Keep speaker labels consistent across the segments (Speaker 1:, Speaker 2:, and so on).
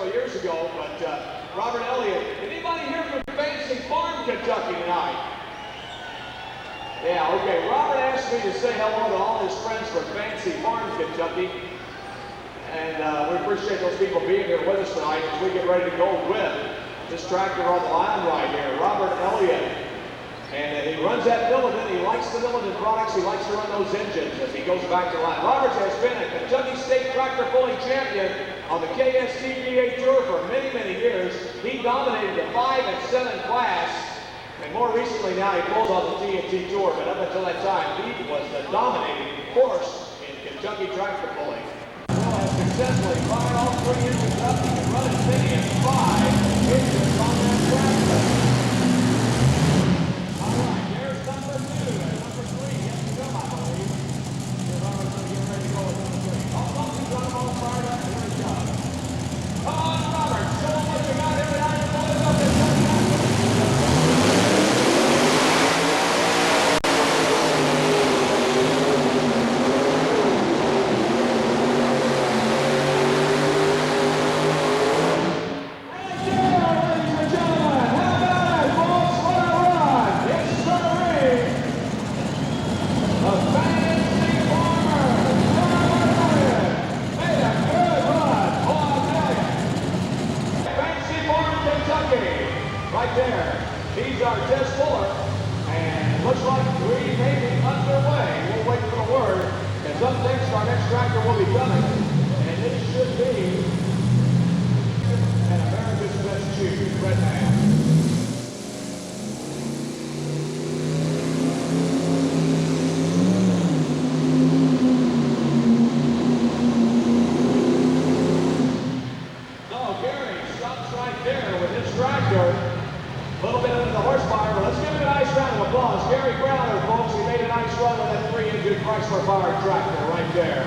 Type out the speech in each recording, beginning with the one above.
Speaker 1: several years ago, but Robert Elliott. Anybody here from Fancy Farm, Kentucky tonight? Yeah, okay. Robert asked me to say hello to all his friends from Fancy Farm, Kentucky. And we appreciate those people being here with us tonight as we get ready to go with this tractor on the line right here, Robert Elliott. And he runs that Milligan. He likes the Milligan products. He likes to run those engines as he goes back to the line. Roberts has been a Kentucky State tractor pulling champion on the KSTPA Tour for many, many years. He dominated the 5 and 7 class. And more recently now he pulls on the TNT Tour. But up until that time, he was the dominating force in Kentucky tractor pulling. Will has successfully fired all 3 engines up. He can run as many as 5 engines on that tractor. Right there, he's our test puller, and looks like we may be underway. We'll wait for the word, as up next, our next tractor will be coming, and it should be an America's Best Shoes, Red Man. Oh, Gary stops right there with his tractor. A little bit under the horsepower, but let's give him a nice round of applause. Gary Browner, folks, he made a nice run with that 3-engine Chrysler-powered tractor right there.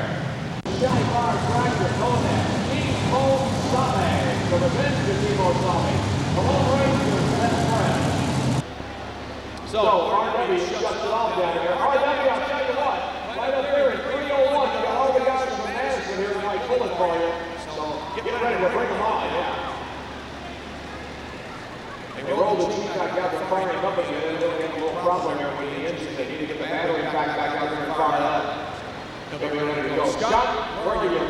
Speaker 1: Shy-powered tractor, known as Timo Same, the revenge of Timo Same. The Lone Ranger's best friend. So, RW shuts it off down there. RW, I'll tell you what, right up there in 301, you got all the guys from Madison here tonight pulling for you. So, get ready to bring them on, yeah. They rolled the cheese back out to firing up again, and then we have a little problem here with the engine. They need to get the battery pack back out there and fire it up. They'll be ready to go. Scott, where are you?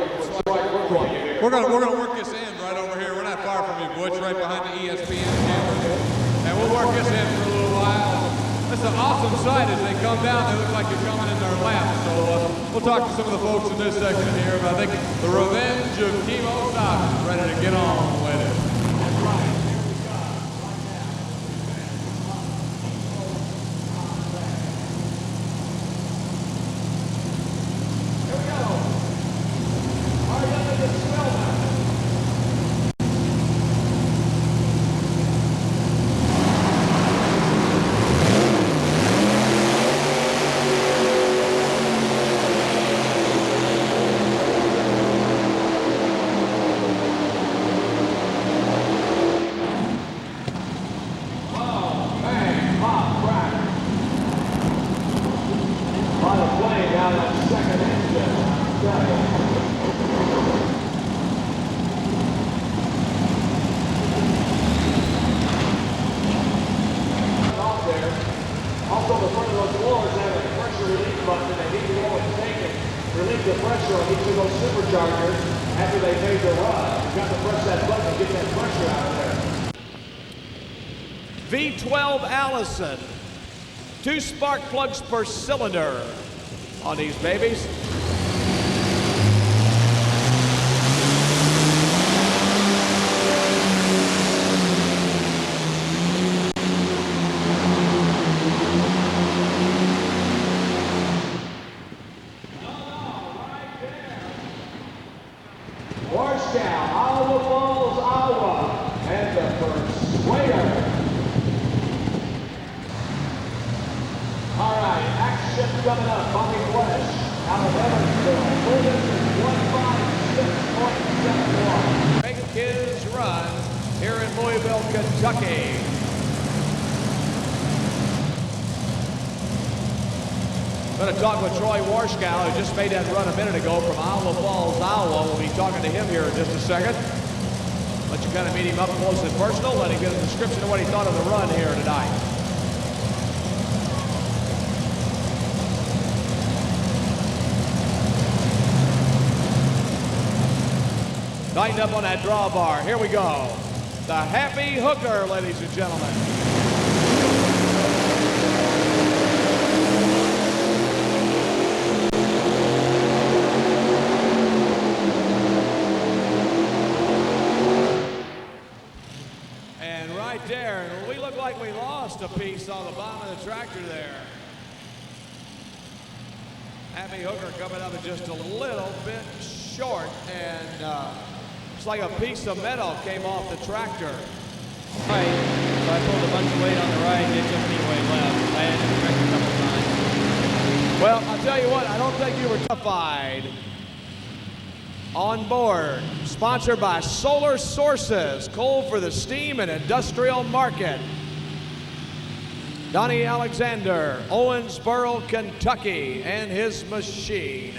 Speaker 2: We're gonna work this in right over here. We're not far from you, Butch, right behind the ESPN camera. And we'll work this in for a little while. That's an awesome sight as they come down. They look like you're coming in their lap. So we'll talk to some of the folks in this section here. But I think the revenge of Timo Same is ready to get on with it.
Speaker 1: That's right. Also, the front of those blowers have a pressure relief button, and they need to go and take it, relieve the pressure on each of those superchargers after they've made their run. You've got to press that button to get that pressure out of there.
Speaker 3: V12 Allison, 2 spark plugs per cylinder on these babies.
Speaker 1: Iowa Falls, Iowa, and the Persuader. All right, action coming up. Bobby Flesh out of Evansville. Williams is 156.71.
Speaker 3: Making his run here in Louisville, Kentucky. Going to talk with Troy Warschau, who just made that run a minute ago from Iowa Falls, Iowa. We'll be talking to him here in just a second. Let you kind of meet him up close and personal. Let him get a description of what he thought of the run here tonight. Tightened up on that drawbar. Here we go. The Happy Hooker, ladies and gentlemen. And right there, we look like we lost a piece on the bottom of the tractor there. Happy Hooker coming up just a little bit short, and it's like a piece of metal came off the tractor.
Speaker 4: Right, so I pulled a bunch of weight on the right, and it took me weight left. I had to correct a couple times.
Speaker 3: Well, I'll tell you what, I don't think you were toughified. On board, sponsored by Solar Sources, coal for the steam and industrial market. Donnie Alexander, Owensboro, Kentucky, and his machine.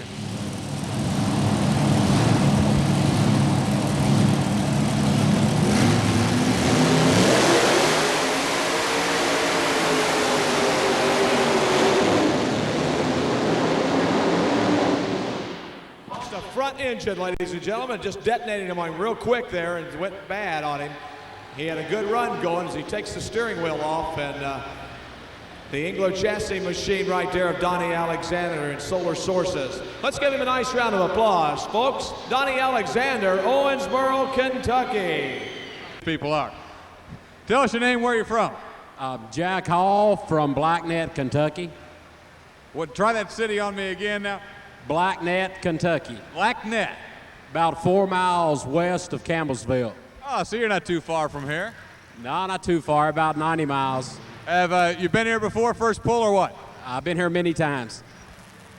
Speaker 3: Front engine, ladies and gentlemen, just detonated him on him real quick there and went bad on him. He had a good run going as he takes the steering wheel off, and the Anglo chassis machine right there of Donnie Alexander and Solar Sources. Let's give him a nice round of applause, folks. Donnie Alexander, Owensboro, Kentucky.
Speaker 2: People are. Tell us your name, where you're from.
Speaker 5: Jack Hall from Blacknet, Kentucky.
Speaker 2: Try that city on me again now.
Speaker 5: Blacknet, Kentucky.
Speaker 2: Blacknet.
Speaker 5: About 4 miles west of Campbellsville.
Speaker 2: Oh, so you're not too far from here.
Speaker 5: No, not too far, about 90 miles.
Speaker 2: Have you been here before, first pull or what?
Speaker 5: I've been here many times.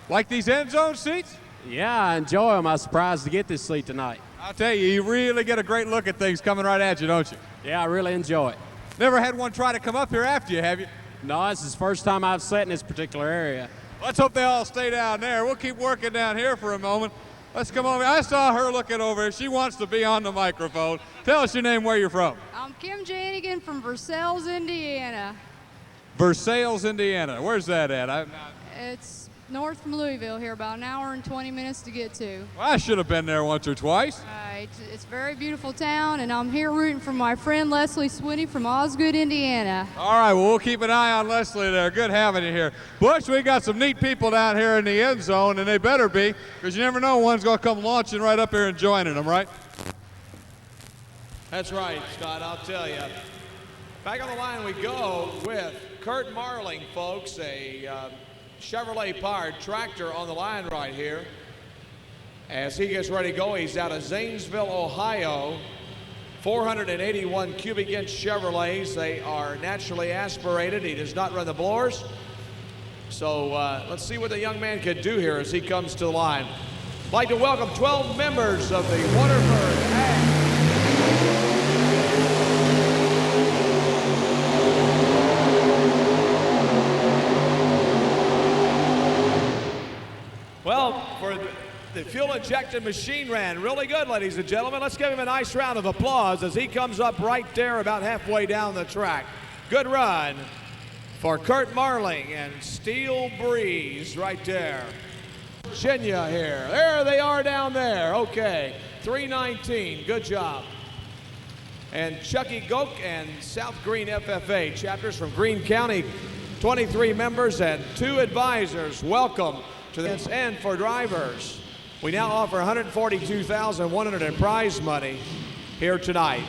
Speaker 2: Like these end zone seats?
Speaker 5: Yeah, I enjoy them. I was surprised to get this seat tonight.
Speaker 2: I'll tell you, you really get a great look at things coming right at you, don't you?
Speaker 5: Yeah, I really enjoy it.
Speaker 2: Never had one try to come up here after you, have you?
Speaker 5: No, this is the first time I've sat in this particular area.
Speaker 2: Let's hope they all stay down there. We'll keep working down here for a moment. Let's come over. I saw her looking over here. She wants to be on the microphone. Tell us your name, where you're from.
Speaker 6: I'm Kim Janigan from Versailles, Indiana.
Speaker 2: Versailles, Indiana. Where's that at?
Speaker 6: It's north from Louisville here, about an hour and 20 minutes to get to.
Speaker 2: Well, I should have been there once or twice.
Speaker 6: It's a very beautiful town, and I'm here rooting for my friend Leslie Swinney from Osgood, Indiana.
Speaker 2: All right, well, we'll keep an eye on Leslie there. Good having you here. Bush, we got some neat people down here in the end zone, and they better be, because you never know one's going to come launching right up here and joining them, right?
Speaker 3: That's right, Scott, I'll tell you. Back on the line we go with Kurt Marling, folks, a Chevrolet-powered tractor on the line right here. As he gets ready to go, he's out of Zanesville, Ohio. 481 cubic inch Chevrolets. They are naturally aspirated. He does not run the blowers. So let's see what the young man can do here as he comes to the line. I'd like to welcome 12 members of the Waterford Ag. Well, for the fuel-injected machine ran really good, ladies and gentlemen. Let's give him a nice round of applause as he comes up right there about halfway down the track. Good run for Kurt Marling and Steel Breeze right there. Virginia here. There they are down there. Okay, 319. Good job. And Chucky Goke and South Green FFA, chapters from Greene County, 23 members and 2 advisors. Welcome to this, and for drivers. We now offer $142,100 in prize money here tonight.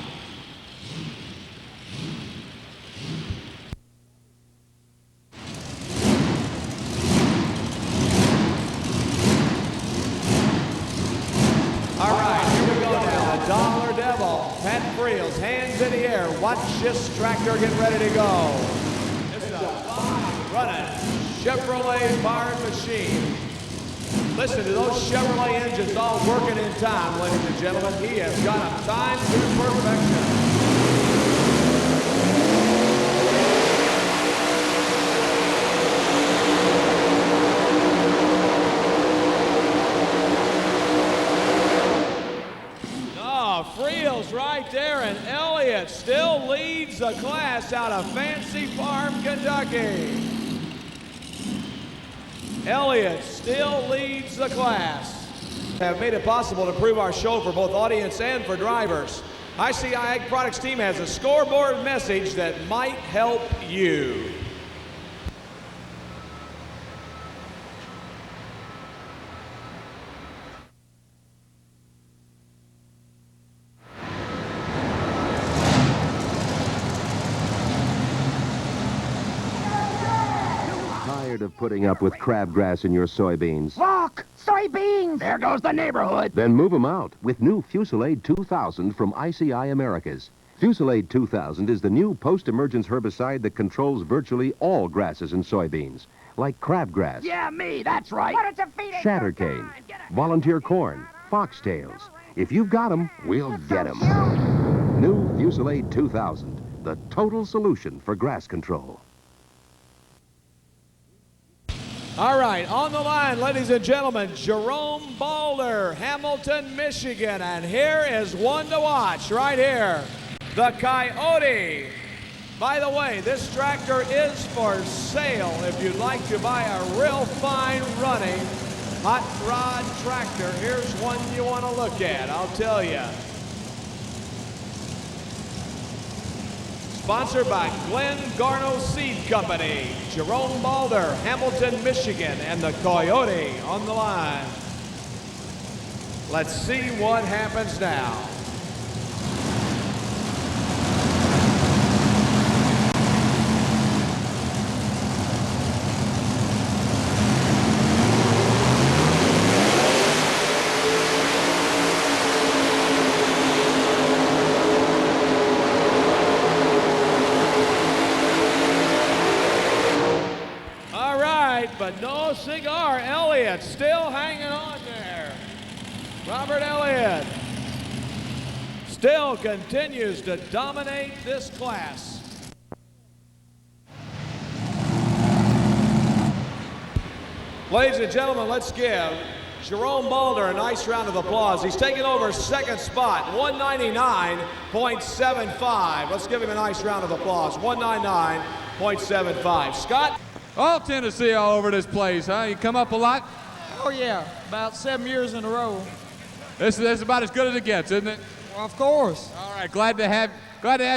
Speaker 3: All right, here we go now. The Dollar Devil, Pat Friels, hands in the air. Watch this tractor get ready to go. It's a fine-running Chevrolet powered machine. Listen to those Chevrolet engines all working in time, ladies and gentlemen. He has got them timed to perfection. Friels right there Elliott still leads the class out of Fancy Farm, Kentucky. Elliott still leads the class. Have made it possible to improve our show for both audience and for drivers. ICI Ag Products team has a scoreboard message that might help you.
Speaker 7: Tired of putting up with crabgrass in your soybeans?
Speaker 8: Look! Soybeans! There goes the neighborhood.
Speaker 7: Then move them out with new Fusilade 2000 from ICI Americas. Fusilade 2000 is the new post-emergence herbicide that controls virtually all grasses and soybeans, like crabgrass,
Speaker 8: Yeah, me, that's right. Why don't you feed it?
Speaker 7: shattercane, volunteer corn, foxtails. If you've got them, we'll get them. New Fusilade 2000, the total solution for grass control.
Speaker 3: All right, on the line, ladies and gentlemen, Jerome Baler, Hamilton, Michigan. And here is one to watch right here, the Coyote. By the way, this tractor is for sale if you'd like to buy a real fine running hot rod tractor. Here's one you want to look at, I'll tell you. Sponsored by Glenn Garno Seed Company, Jerome Baler, Hamilton, Michigan, and the Coyote on the line. Let's see what happens now. But no cigar. Elliott still hanging on there. Robert Elliott still continues to dominate this class. Ladies and gentlemen, let's give Jerome Baler a nice round of applause. He's taking over second spot, 199.75. Let's give him a nice round of applause, 199.75. Scott?
Speaker 2: All Tennessee all over this place, huh? You come up a lot?
Speaker 9: Oh yeah, about 7 years in a row.
Speaker 2: This is about as good as it gets, isn't it?
Speaker 9: Well, of course.
Speaker 2: All right, glad to have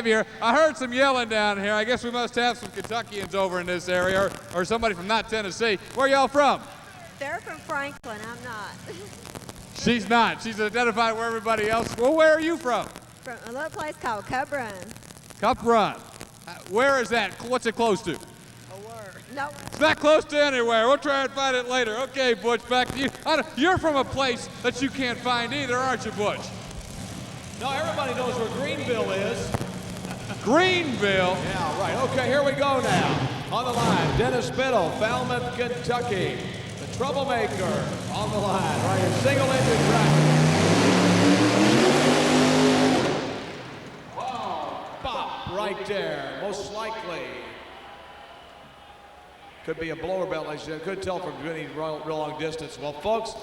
Speaker 2: you here. I heard some yelling down here. I guess we must have some Kentuckians over in this area, or somebody from not Tennessee. Where y'all from?
Speaker 10: They're from Franklin. I'm not.
Speaker 2: She's not. She's identified where everybody else. Well, where are you from?
Speaker 10: From a little place called Cup Run.
Speaker 2: Cup Run. Where is that? What's it close to?
Speaker 10: No.
Speaker 2: It's not close to anywhere. We'll try and find it later. Okay, Butch, back to you. You're from a place that you can't find either, aren't you, Butch?
Speaker 3: No, everybody knows where Greenville is.
Speaker 2: Greenville?
Speaker 3: Yeah, right. Okay, here we go now. On the line, Dennis Biddle, Falmouth, Kentucky. The troublemaker on the line, right here. Single engine tractor. Wow, bop, right there, most likely. Could be a blower belt, I couldn't tell from any real long distance. Well, folks,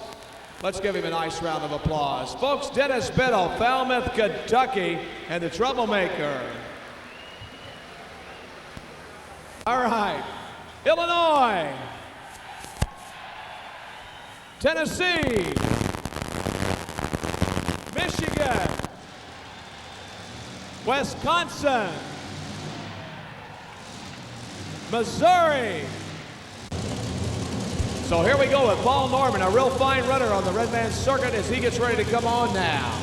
Speaker 3: let's give him a nice round of applause. Folks, Dennis Biddle, Falmouth, Kentucky, and the troublemaker. All right, Illinois, Tennessee, Michigan, Wisconsin, Missouri. So here we go with Paul Norman, a real fine runner on the Red Man circuit as he gets ready to come on now.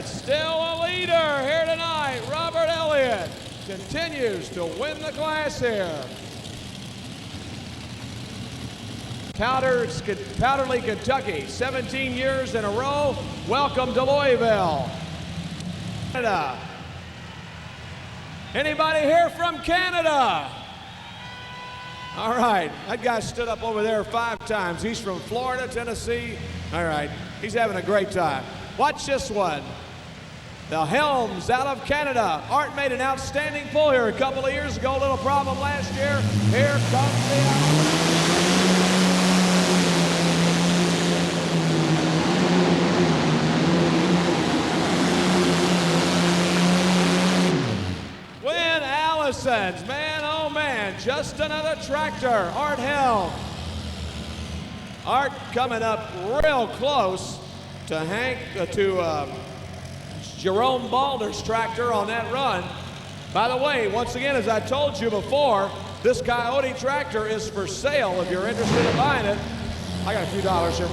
Speaker 3: Still a leader here tonight. Robert Elliott continues to win the class here. Powderly, Kentucky, 17 years in a row. Welcome to Louisville. Canada. Anybody here from Canada? All right, that guy stood up over there 5 times. He's from Florida, Tennessee. All right, he's having a great time. Watch this one. The Helms out of Canada. Art made an outstanding pull here a couple of years ago. A little problem last year. Here comes the Win Allison's. Man, oh man, just another tractor. Art Helm. Art coming up real close to Jerome Baler's tractor on that run. By the way, once again, as I told you before, this Coyote tractor is for sale if you're interested in buying it. I got a few dollars here.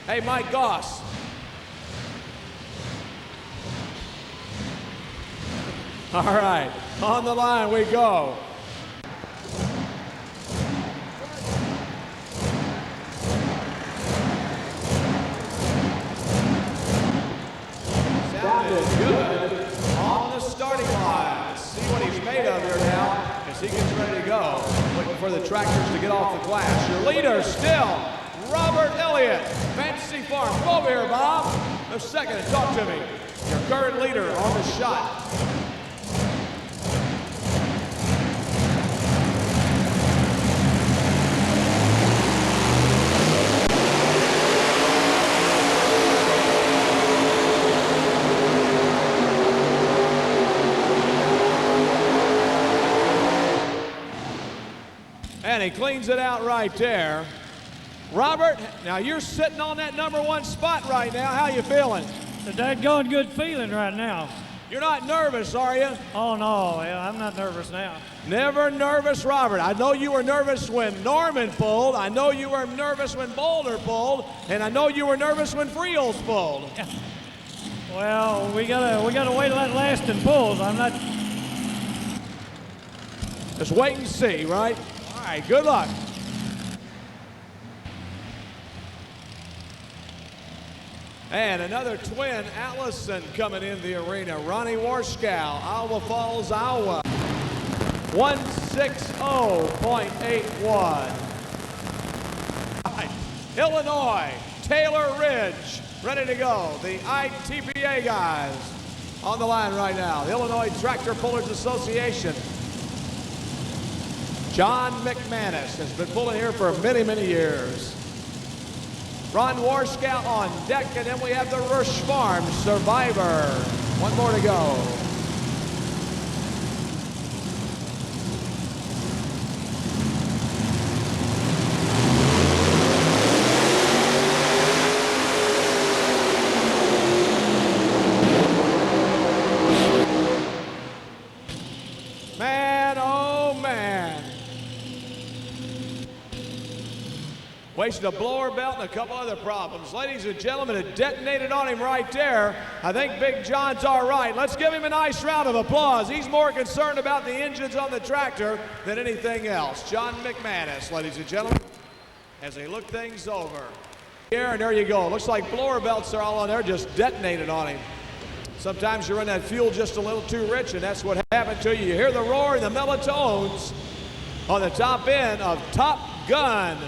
Speaker 3: Hey, Mike Goss. All right, on the line we go. Sounded good on the starting line. Let's see what he's made of here now as he gets ready to go. Looking for the tractors to get off the glass. Your leader still, Robert Elliott, Fantasy Farm. Come over here, Bob. A second and talk to me. Your current leader on the shot. And he cleans it out right there. Robert, now you're sitting on that #1 spot right now. How you feeling?
Speaker 11: It's a daggone good feeling right now.
Speaker 3: You're not nervous, are you?
Speaker 11: Oh, no, I'm not nervous now.
Speaker 3: Never nervous, Robert. I know you were nervous when Norman pulled. I know you were nervous when Boulder pulled. And I know you were nervous when Friels pulled.
Speaker 11: Well, we gotta wait till that last and pulls. I'm not...
Speaker 3: Just wait and see, right? All right, good luck. And another twin, Allison, coming in the arena. Ronnie Warskow, Iowa Falls, Iowa. 160.81. Right. Illinois, Taylor Ridge, ready to go. The ITPA guys on the line right now. The Illinois Tractor Pullers Association. John McManus has been pulling here for many, many years. Ron Warskow on deck, and then we have the Rush Farm Survivor. One more to go. Man, oh man. Wasted a blower belt and a couple other problems. Ladies and gentlemen, it detonated on him right there. I think Big John's all right. Let's give him a nice round of applause. He's more concerned about the engines on the tractor than anything else. John McManus, ladies and gentlemen, as they look things over. Here, and there you go. Looks like blower belts are all on there, just detonated on him. Sometimes you run that fuel just a little too rich, and that's what happened to you. You hear the roar and the melatones on the top end of Top Gun.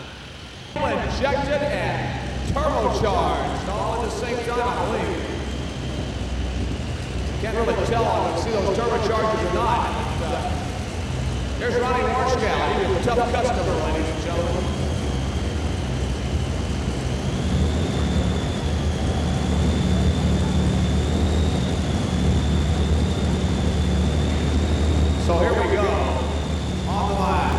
Speaker 3: Injected and turbocharged all at the same time, I believe. Can't really tell if I see those turbochargers or not. There's Ronnie Warskow. He's a tough customer, ladies and gentlemen. So here we go, on the line.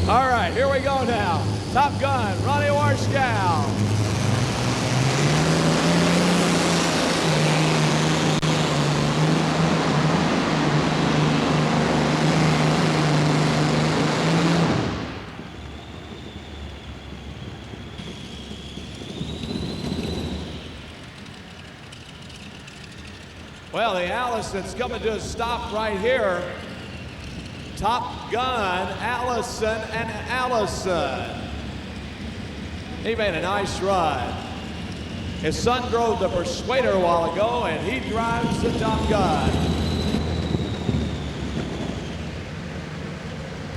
Speaker 3: All right, here we go now. Top Gun, Ronnie Warskow. Allison's coming to a stop right here. Top Gun, Allison, and Allison. He made a nice run. His son drove the Persuader a while ago, and he drives the Top Gun.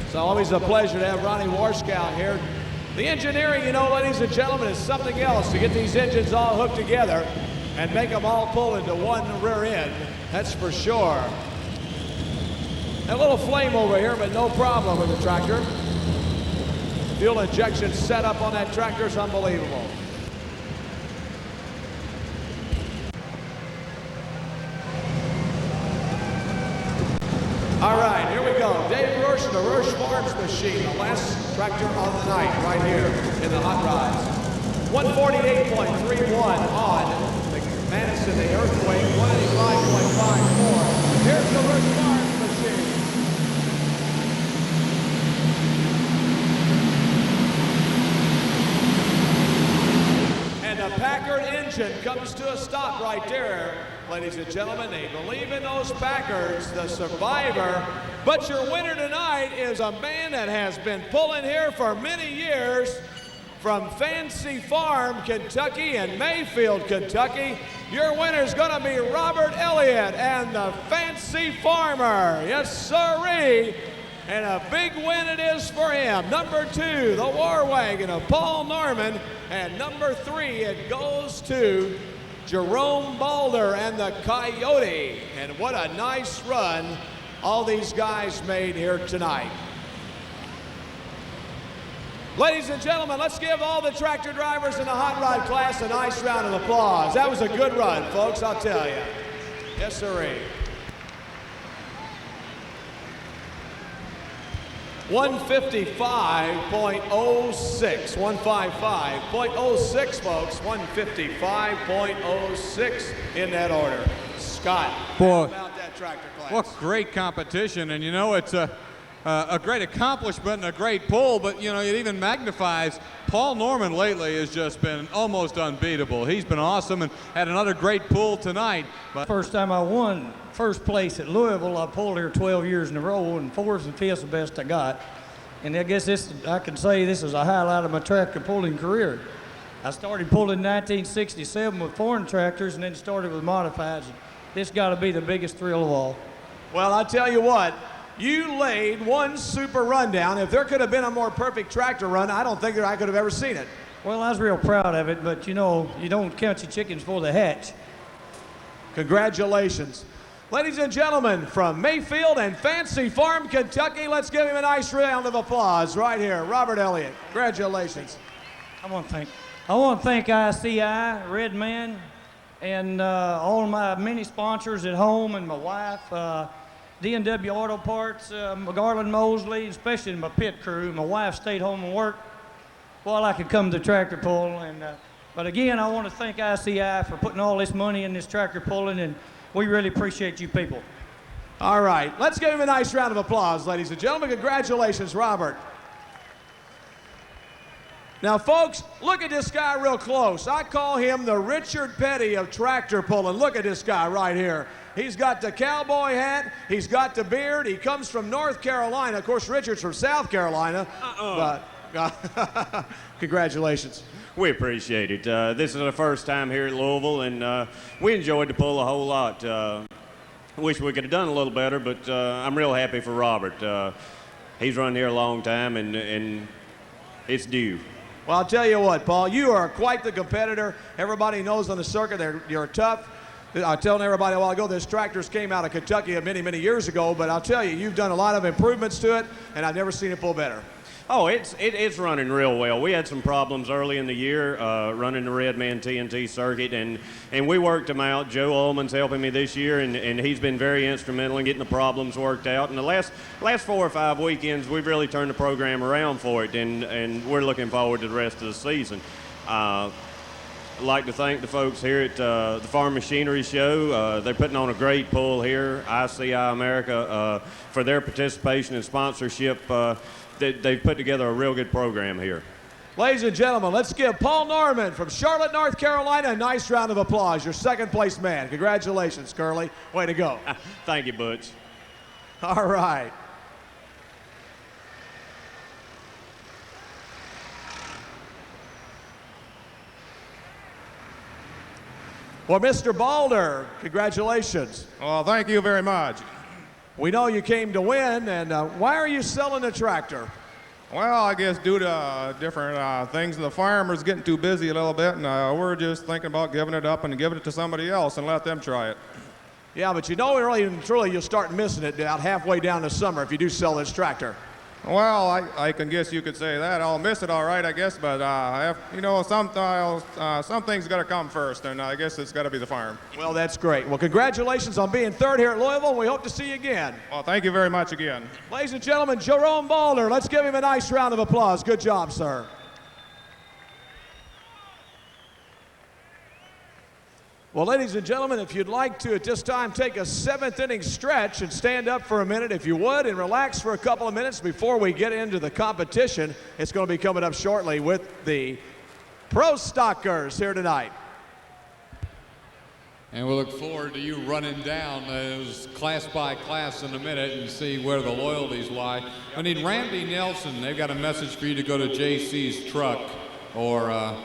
Speaker 3: It's always a pleasure to have Ronnie Warskow here. The engineering, you know, ladies and gentlemen, is something else to get these engines all hooked together and make them all pull into one rear end. That's for sure. A little flame over here, but no problem with the tractor. Fuel injection setup on that tractor is unbelievable. All right, here we go. Dave Rush, the Rush Farms machine, the last tractor of the night right here in the hot rods. 148.31 on the Madison, the Earthquake, 185.54. Here's the Rush Farms machine. And the Packard engine comes to a stop right there. Ladies and gentlemen, they believe in those Packards, the survivor. But your winner tonight is a man that has been pulling here for many years from Fancy Farm, Kentucky and Mayfield, Kentucky. Your winner is going to be Robert Elliott and the Fancy Farmer. Yes, sirree. And a big win it is for him. Number 2, the War Wagon of Paul Norman. And number 3, it goes to Jerome Baler and the Coyote. And what a nice run all these guys made here tonight. Ladies and gentlemen, let's give all the tractor drivers in the hot rod class a nice round of applause. That was a good run, folks, I'll tell you. Yes, sirree. 155.06, 155.06, folks, 155.06 in that order. Scott,
Speaker 2: boy,
Speaker 3: how about that tractor class?
Speaker 2: What great competition, and you know, it's a great accomplishment and a great pull, but you know, it even magnifies. Paul Norman lately has just been almost unbeatable. He's been awesome and had another great pull tonight. But
Speaker 9: First time I won first place at Louisville, I pulled here 12 years in a row, and 4th and 5th the best I got. And I guess I can say this is a highlight of my tractor pulling career. I started pulling in 1967 with foreign tractors and then started with modifieds. This got to be the biggest thrill of all.
Speaker 3: Well, I tell you what, you laid one super rundown. If there could have been a more perfect tractor run, I don't think that I could have ever seen it.
Speaker 9: Well, I was real proud of it, but you know, you don't count your chickens before they hatch.
Speaker 3: Congratulations. Ladies and gentlemen, from Mayfield and Fancy Farm, Kentucky, let's give him a nice round of applause right here. Robert Elliott, congratulations.
Speaker 9: I want to thank ICI, Red Man, and all of my many sponsors at home, and my wife, D&W Auto Parts, Garland Mosley, especially my pit crew. My wife stayed home and worked while I could come to the tractor pull. But again, I want to thank ICI for putting all this money in this tractor pulling, and we really appreciate you people.
Speaker 3: All right, let's give him a nice round of applause, ladies and gentlemen. Congratulations, Robert. Now, folks, look at this guy real close. I call him the Richard Petty of tractor pulling. Look at this guy right here. He's got the cowboy hat. He's got the beard. He comes from North Carolina. Of course, Richard's from South Carolina. But congratulations.
Speaker 12: We appreciate it. This is our first time here at Louisville, and we enjoyed the pull a whole lot. Wish we could have done a little better, but I'm real happy for Robert. He's run here a long time, and it's due.
Speaker 3: Well, I'll tell you what, Paul, you are quite the competitor. Everybody knows on the circuit you're tough. I was telling everybody a while ago, this tractors came out of Kentucky many, many years ago, but I'll tell you, you've done a lot of improvements to it, and I've never seen it pull better.
Speaker 12: Oh, it's running real well. We had some problems early in the year running the Redman TNT circuit, and we worked them out. Joe Ullman's helping me this year, and he's been very instrumental in getting the problems worked out. And the last 4 or 5 weekends, we've really turned the program around for it, and we're looking forward to the rest of the season. I'd like to thank the folks here at the Farm Machinery Show. They're putting on a great pull here, ICI America, for their participation and sponsorship. They've put together a real good program here.
Speaker 3: Ladies and gentlemen, let's give Paul Norman from Charlotte, North Carolina a nice round of applause. Your second place man. Congratulations, Curly. Way to go.
Speaker 12: Thank you, Butch.
Speaker 3: All right. Well, Mr. Baler, congratulations.
Speaker 13: Well, thank you very much.
Speaker 3: We know you came to win, and why are you selling a tractor?
Speaker 13: Well, I guess due to different things, the farmer's getting too busy a little bit, and we're just thinking about giving it up and giving it to somebody else and let them try it.
Speaker 3: Yeah, but you know, really and truly, you'll start missing it about halfway down the summer if you do sell this tractor.
Speaker 13: Well, I can guess you could say that. I'll miss it all right, I guess, but you know, some things got to come first, and I guess it's got to be the farm.
Speaker 3: Well, that's great. Well, congratulations on being third here at Louisville, and we hope to see you again.
Speaker 13: Well, thank you very much again.
Speaker 3: Ladies and gentlemen, Jerome Baler, let's give him a nice round of applause. Good job, sir. Well, ladies and gentlemen, if you'd like to at this time take a seventh inning stretch and stand up for a minute, if you would, and relax for a couple of minutes before we get into the competition. It's going to be coming up shortly with the Pro Stockers here tonight.
Speaker 2: And we'll look forward to you running down those class by class in a minute and see where the loyalties lie. I need Randy Nelson. They've got a message for you to go to JC's truck, or I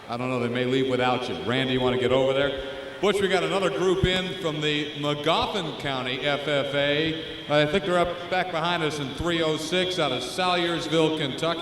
Speaker 2: don't know, they may leave without you. Randy, you want to get over there? Butch, we got another group in from the Magoffin County FFA. I think they're up back behind us in 306 out of Salyersville, Kentucky.